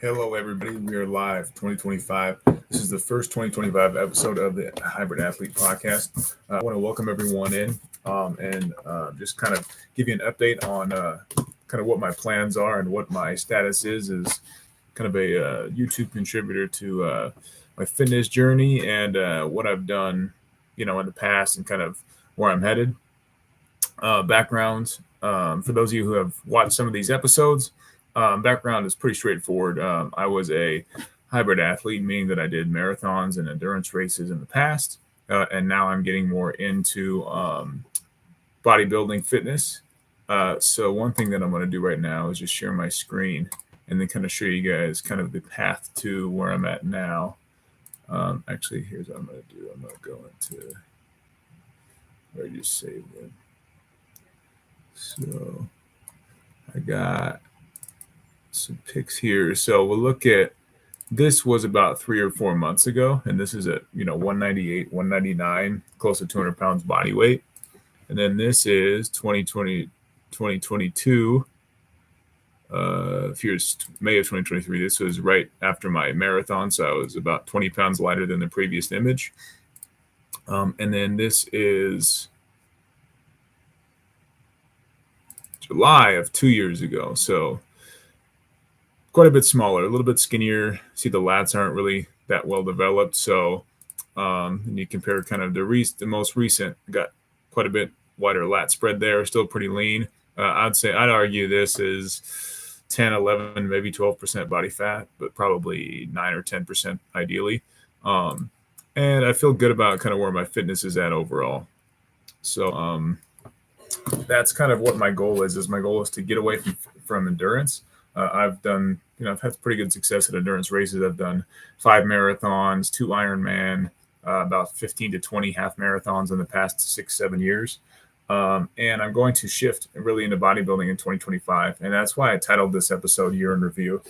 Hello, everybody. We are live 2025. This is the first 2025 episode of the Hybrid Athlete Podcast. I want to welcome everyone in and just kind of give you an update on kind of what my plans are and what my status is as kind of a YouTube contributor to my fitness journey and what I've done, in the past and kind of where I'm headed. Background for those of you who have watched some of these episodes. Background is pretty straightforward. I was a hybrid athlete, meaning that I did marathons and endurance races in the past, and now I'm getting more into bodybuilding fitness. So one thing that I'm going to do right now is just share my screen and then kind of show you guys kind of the path to where I'm at now. Actually, here's what I'm going to do. I'm going to go into where I just saved it. So I got some pics here. So we'll look at, this was about 3 or 4 months ago, and this is at 198, 199, close to 200 pounds body weight. And then this is 2020, 2022. Here's May of 2023. This was right after my marathon, so I was about 20 pounds lighter than the previous image. And then this is July of 2 years ago. So quite a bit smaller, a little bit skinnier. See, the lats aren't really that well developed. So and you compare kind of the most recent, got quite a bit wider lat spread there, still pretty lean. I'd argue this is 10, 11, maybe 12% body fat, but probably 9 or 10% ideally. And I feel good about kind of where my fitness is at overall. So that's kind of what my goal is. My goal is to get away from endurance. I've done, I've had pretty good success at endurance races. I've done 5 marathons, 2 Ironman, about 15 to 20 half marathons in the past 6-7 years. And I'm going to shift really into bodybuilding in 2025. And that's why I titled this episode Year in Review.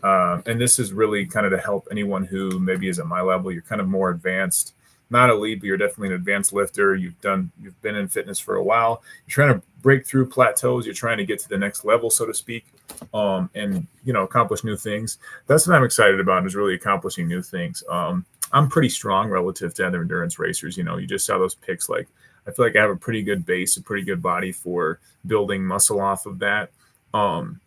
And this is really kind of to help anyone who maybe is at my level. You're kind of more advanced, not elite, but you're definitely an advanced lifter. You've been in fitness for a while. You're trying to break through plateaus. You're trying to get to the next level, so to speak, and accomplish new things. That's what I'm excited about, is really accomplishing new things. I'm pretty strong relative to other endurance racers. You just saw those pics. Like, I feel like I have a pretty good base, a pretty good body for building muscle off of that. And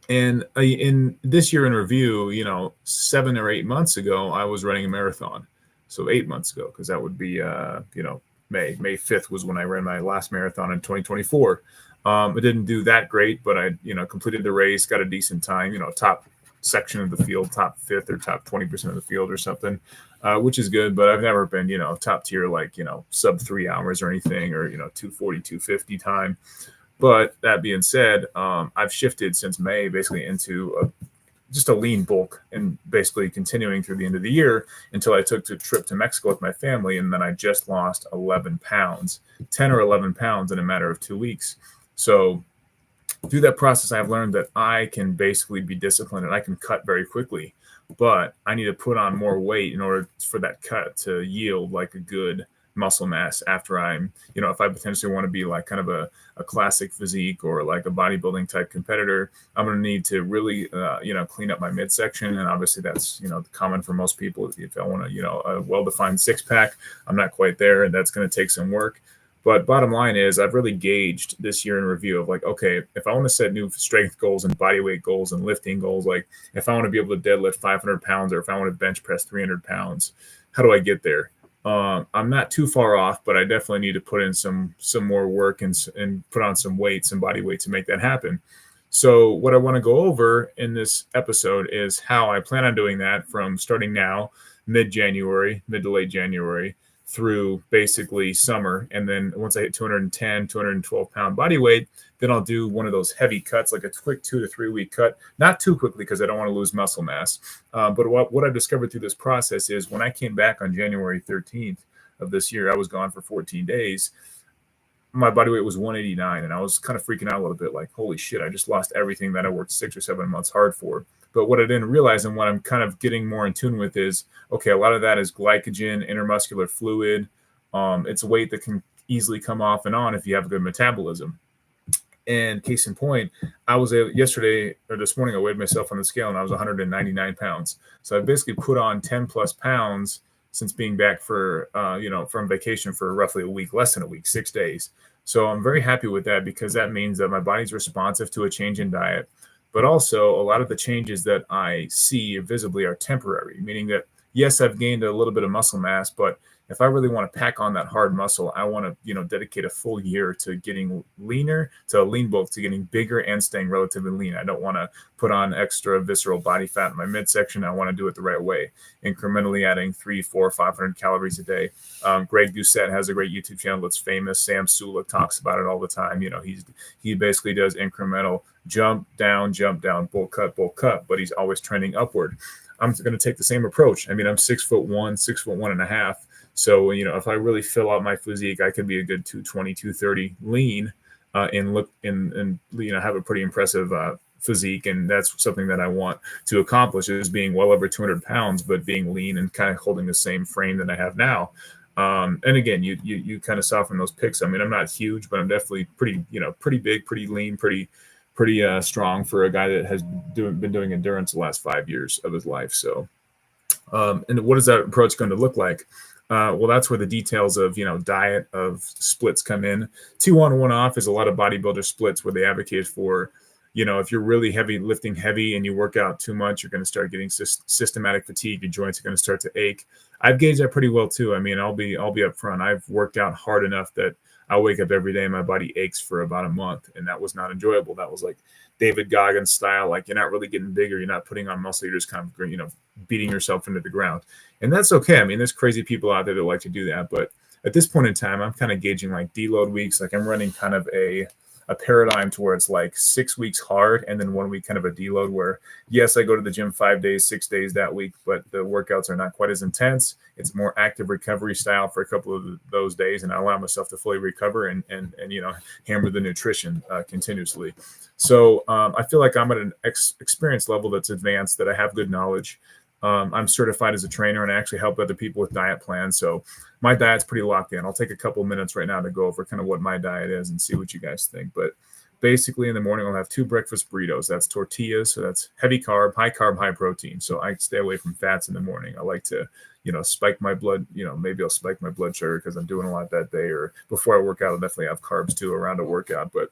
in this year in review, 7 or 8 months ago, I was running a marathon. So 8 months ago, because that would be, May 5th was when I ran my last marathon in 2024. It didn't do that great, but I, completed the race, got a decent time, top section of the field, top 5th or top 20% of the field or something, which is good. But I've never been, top tier, like, sub 3 hours or anything, or, 240, 250 time. But that being said, I've shifted since May basically into just a lean bulk, and basically continuing through the end of the year until I took a trip to Mexico with my family. And then I just lost 11 pounds, 10 or 11 pounds in a matter of 2 weeks. So through that process, I've learned that I can basically be disciplined and I can cut very quickly, but I need to put on more weight in order for that cut to yield like a good muscle mass after I'm, if I potentially want to be like kind of a classic physique or like a bodybuilding type competitor, I'm going to need to really, clean up my midsection. And obviously that's, common for most people. If I want to, a well-defined 6-pack, I'm not quite there, and that's going to take some work. But bottom line is, I've really gauged this year in review of like, okay, if I want to set new strength goals and body weight goals and lifting goals, like if I want to be able to deadlift 500 pounds or if I want to bench press 300 pounds, how do I get there? I'm not too far off, but I definitely need to put in some more work and put on some weight, some body weight to make that happen. So what I want to go over in this episode is how I plan on doing that from starting now, mid to late January, through basically summer. And then once I hit 210, 212 pound body weight, then I'll do one of those heavy cuts, like a quick 2 to 3 week cut, not too quickly because I don't want to lose muscle mass. But what I've discovered through this process is when I came back on January 13th of this year, I was gone for 14 days. My body weight was 189, and I was kind of freaking out a little bit, like, holy shit, I just lost everything that I worked 6 or 7 months hard for. But what I didn't realize, and what I'm kind of getting more in tune with, is, okay, a lot of that is glycogen, intermuscular fluid. It's weight that can easily come off and on if you have a good metabolism. And case in point, yesterday or this morning, I weighed myself on the scale and I was 199 pounds. So I basically put on 10 plus pounds since being back from vacation for roughly a week, less than a week, 6 days. So I'm very happy with that because that means that my body's responsive to a change in diet. But also, a lot of the changes that I see visibly are temporary, meaning that, yes, I've gained a little bit of muscle mass, but if I really want to pack on that hard muscle, I want to, dedicate a full year to getting leaner, to lean bulk, to getting bigger and staying relatively lean. I don't want to put on extra visceral body fat in my midsection. I want to do it the right way, incrementally adding 300, 400, 500 calories a day. Greg Doucette has a great YouTube channel that's famous. Sam Sulek talks about it all the time. He basically does incremental jump down, bulk cut, but he's always trending upward. I'm going to take the same approach. I mean, I'm 6'1", 6'1.5". So, if I really fill out my physique, I could be a good 220, 230 lean and have a pretty impressive physique. And that's something that I want to accomplish, is being well over 200 pounds, but being lean and kind of holding the same frame that I have now. And again, you kind of soften those pics. I mean, I'm not huge, but I'm definitely pretty big, pretty lean, pretty strong for a guy that has been doing endurance the last 5 years of his life. So, and what is that approach going to look like? Well, that's where the details of, diet of splits come in. 2 on, 1 off is a lot of bodybuilder splits where they advocate for, if you're really lifting heavy and you work out too much, you're going to start getting systematic fatigue. Your joints are going to start to ache. I've gauged that pretty well too. I mean, I'll be upfront. I've worked out hard enough that I wake up every day and my body aches for about a month, and that was not enjoyable. That was like David Goggins style. Like, you're not really getting bigger. You're not putting on muscle. You're just kind of, beating yourself into the ground. And that's okay. I mean, there's crazy people out there that like to do that. But at this point in time, I'm kind of gauging like deload weeks. Like, I'm running kind of a paradigm to where it's like 6 weeks hard and then 1 week kind of a deload, where, yes, I go to the gym 5 days, 6 days that week, but the workouts are not quite as intense. It's more active recovery style for a couple of those days, and I allow myself to fully recover and hammer the nutrition continuously. So I feel like I'm at an experience level that's advanced, that I have good knowledge. I'm certified as a trainer, and I actually help other people with diet plans. So my diet's pretty locked in. I'll take a couple minutes right now to go over kind of what my diet is and see what you guys think. But basically, in the morning, I'll have 2 breakfast burritos. That's tortillas. So that's heavy carb, high protein. So I stay away from fats in the morning. I like to, spike my blood, maybe I'll spike my blood sugar because I'm doing a lot that day, or before I work out, I'll definitely have carbs too around a workout. But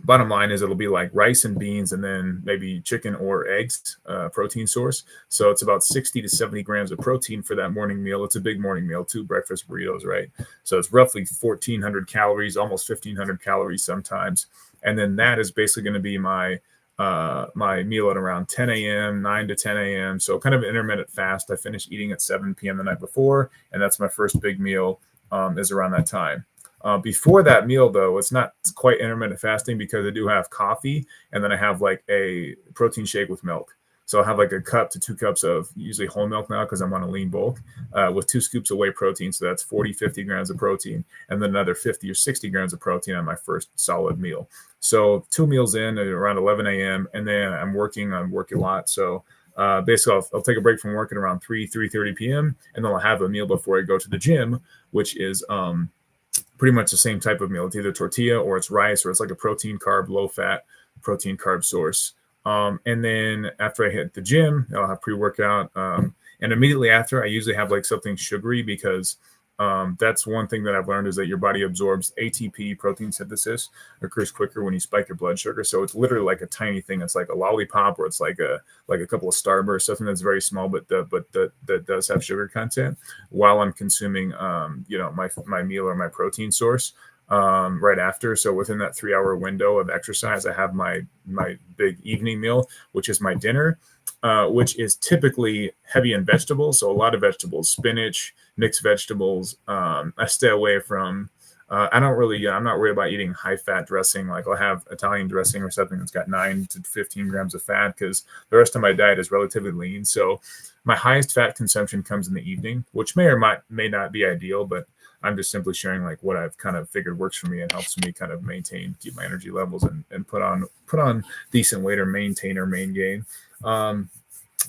bottom line is it'll be like rice and beans and then maybe chicken or eggs, protein source. So it's about 60 to 70 grams of protein for that morning meal. It's a big morning meal, 2 breakfast burritos, right? So it's roughly 1,400 calories, almost 1,500 calories sometimes. And then that is basically going to be my meal at around 10 a.m., 9 to 10 a.m. So kind of an intermittent fast. I finish eating at 7 p.m. the night before, and that's my first big meal is around that time. Before that meal, though, it's not quite intermittent fasting because I do have coffee, and then I have like a protein shake with milk. So I'll have like a cup to 2 cups of usually whole milk now because I'm on a lean bulk with 2 scoops of whey protein. So that's 40, 50 grams of protein, and then another 50 or 60 grams of protein on my first solid meal. So 2 meals in at around 11 a.m. And then I'm working a lot. So basically I'll take a break from work at around 3:30 p.m. And then I'll have a meal before I go to the gym, which is pretty much the same type of meal. It's either tortilla or it's rice, or it's like a protein carb, low fat protein carb source. And then after I hit the gym, I'll have pre-workout. And immediately after, I usually have like something sugary because that's one thing that I've learned is that your body absorbs ATP, protein synthesis, occurs quicker when you spike your blood sugar. So it's literally like a tiny thing. It's like a lollipop, or it's like a couple of Starbursts, something that's very small, but that does have sugar content while I'm consuming, my meal or my protein source right after. So within that 3-hour window of exercise, I have my big evening meal, which is my dinner, which is typically heavy in vegetables. So a lot of vegetables, spinach, mixed vegetables. I stay away from, I'm not worried about eating high fat dressing. Like I'll have Italian dressing or something that's got 9 to 15 grams of fat because the rest of my diet is relatively lean. So my highest fat consumption comes in the evening, which may or may not be ideal, but I'm just simply sharing like what I've kind of figured works for me and helps me kind of keep my energy levels and put on decent weight or maintain or main gain.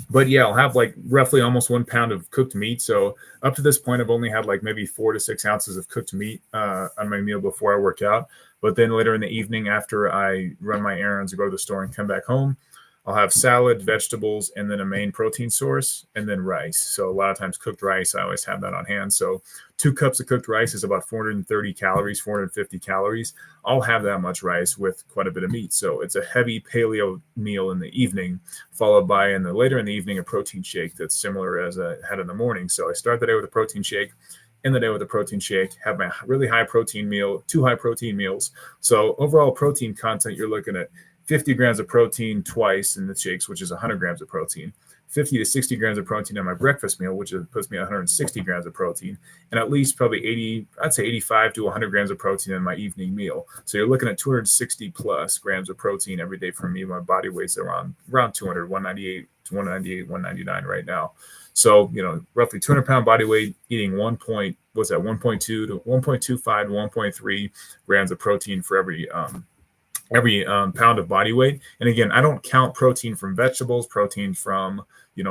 But yeah, I'll have like roughly almost 1 pound of cooked meat. So up to this point, I've only had like maybe 4 to 6 ounces of cooked meat on my meal before I work out. But then later in the evening, after I run my errands or go to the store and come back home, I'll have salad, vegetables, and then a main protein source, and then rice. So a lot of times cooked rice, I always have that on hand. So 2 cups of cooked rice is about 430 calories, 450 calories. I'll have that much rice with quite a bit of meat. So it's a heavy paleo meal in the evening, followed by later in the evening a protein shake that's similar as I had in the morning. So I start the day with a protein shake. In the day with a protein shake, have my really high protein meal, 2 high protein meals. So overall protein content, you're looking at 50 grams of protein twice in the shakes, which is 100 grams of protein, 50 to 60 grams of protein in my breakfast meal, which puts me at 160 grams of protein, and at least probably 80, I'd say 85 to 100 grams of protein in my evening meal. So you're looking at 260 plus grams of protein every day for me. My body weight's around 200, 198 to 198, 199 right now. So, roughly 200-pound body weight, eating 1.2 to 1.25 to 1.3 grams of protein for every pound of body weight. And again, I don't count protein from vegetables, protein from,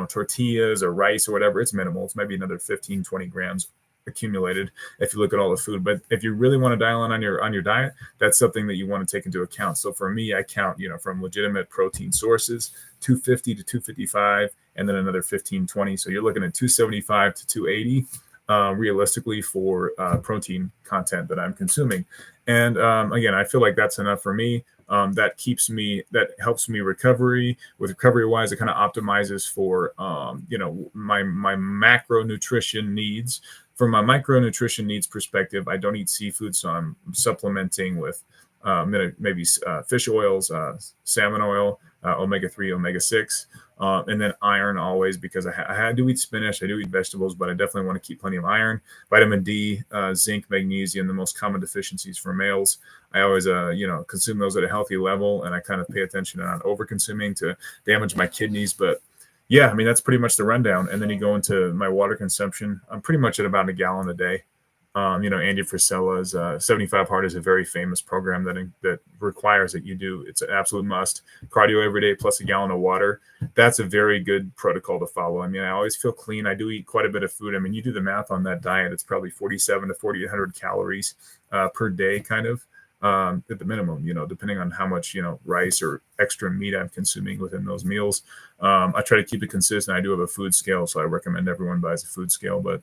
tortillas or rice or whatever. It's minimal. It's maybe another 15, 20 grams accumulated if you look at all the food. But if you really want to dial in on your diet, that's something that you want to take into account. So for me, I count, from legitimate protein sources, 250 to 255, and then another 15, 20. So you're looking at 275 to 280. Realistically for protein content that I'm consuming. And again, I feel like that's enough for me. That helps me recovery. With recovery wise, it kind of optimizes for, my macronutrition needs. From my micronutrition needs perspective, I don't eat seafood, so I'm supplementing with maybe fish oils, salmon oil, omega-3, omega-6, and then iron always, because I do eat spinach, I do eat vegetables, but I definitely want to keep plenty of iron, vitamin D, zinc, magnesium, the most common deficiencies for males. I always, consume those at a healthy level, and I kind of pay attention on over-consuming to damage my kidneys. But yeah, I mean, that's pretty much the rundown. And then you go into my water consumption. I'm pretty much at about a gallon a day. Andy Frisella's 75 Hard is a very famous program that requires that you do. It's an absolute must. Cardio every day plus a gallon of water. That's a very good protocol to follow. I mean, I always feel clean. I do eat quite a bit of food. I mean, you do the math on that diet, it's probably 47 to 4,800 calories per day, kind of at the minimum, depending on how much, rice or extra meat I'm consuming within those meals. I try to keep it consistent. I do have a food scale, so I recommend everyone buys a food scale, but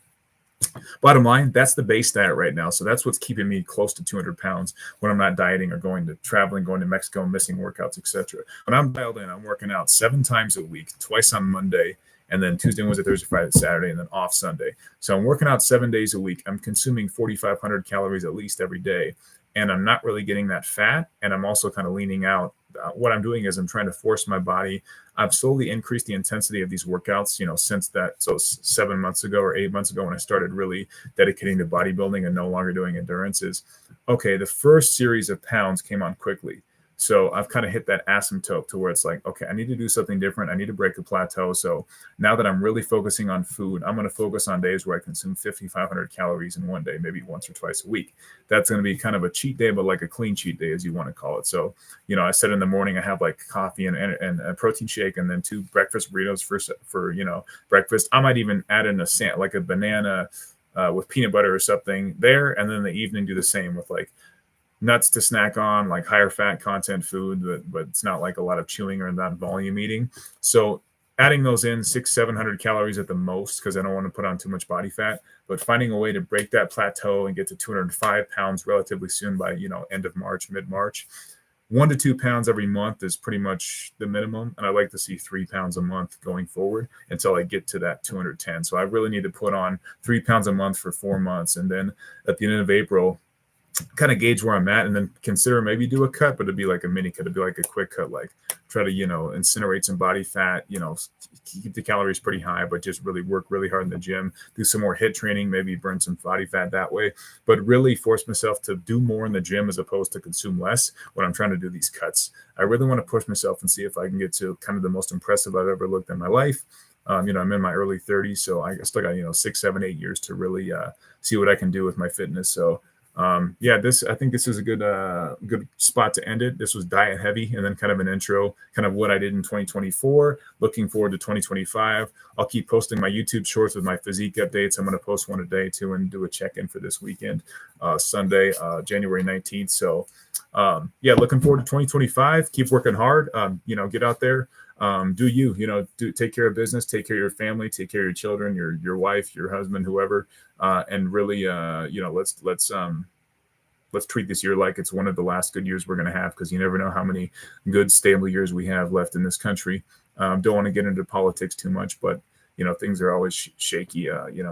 bottom line, that's the base diet right now. So that's what's keeping me close to 200 pounds when I'm not dieting or going to Mexico, missing workouts, etc. When I'm dialed in, I'm working out 7 times a week, twice on Monday, and then Tuesday, Wednesday, Thursday, Friday, Saturday, and then off Sunday. So I'm working out 7 days a week. I'm consuming 4,500 calories at least every day, and I'm not really getting that fat. And I'm also kind of leaning out. What I'm doing is I'm trying to force my body. I've slowly increased the intensity of these workouts, since that. So 7 months ago or 8 months ago, when I started really dedicating to bodybuilding and no longer doing endurances. Okay, the first series of pounds came on quickly. So I've kind of hit that asymptote to where it's like, okay, I need to do something different. I need to break the plateau. So now that I'm really focusing on food, I'm going to focus on days where I consume 5,500 calories in one day, maybe once or twice a week. That's going to be kind of a cheat day, but like a clean cheat day, as you want to call it. So, I said in the morning, I have like coffee and a protein shake, and then 2 breakfast burritos for breakfast. I might even add in like a banana with peanut butter or something there. And then in the evening, do the same with like nuts to snack on, like higher fat content food, but it's not like a lot of chewing or not volume eating. So adding those in 600-700 calories at the most, because I don't want to put on too much body fat, but finding a way to break that plateau and get to 205 pounds relatively soon by, end of March, mid-March. 1 to 2 pounds every month is pretty much the minimum. And I like to see 3 pounds a month going forward until I get to that 210. So I really need to put on 3 pounds a month for 4 months. And then at the end of April, kind of gauge where I'm at, and then consider maybe do a cut, but it'd be like a mini cut. It'd be like a quick cut, like try to, incinerate some body fat, keep the calories pretty high, but just really work really hard in the gym, do some more HIIT training, maybe burn some body fat that way, but really force myself to do more in the gym as opposed to consume less when I'm trying to do these cuts. I really want to push myself and see if I can get to kind of the most impressive I've ever looked in my life. I'm in my early 30s, so I still got, 6, 7, 8 years to really see what I can do with my fitness. So Yeah, I think this is a good spot to end it. This was diet heavy, and then kind of an intro, kind of what I did in 2024. Looking forward to 2025. I'll keep posting my YouTube shorts with my physique updates. I'm going to post one a day too, and do a check-in for this weekend, Sunday, January 19th. So, yeah, looking forward to 2025. Keep working hard. Get out there. Do do take care of business, take care of your family, take care of your children, your wife, your husband, whoever, and really, let's treat this year like it's one of the last good years we're going to have, because you never know how many good, stable years we have left in this country. Don't want to get into politics too much, but things are always shaky,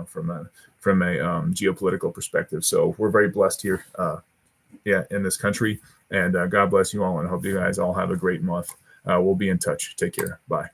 from a geopolitical perspective. So we're very blessed here, in this country, and God bless you all, and I hope you guys all have a great month. We'll be in touch. Take care. Bye.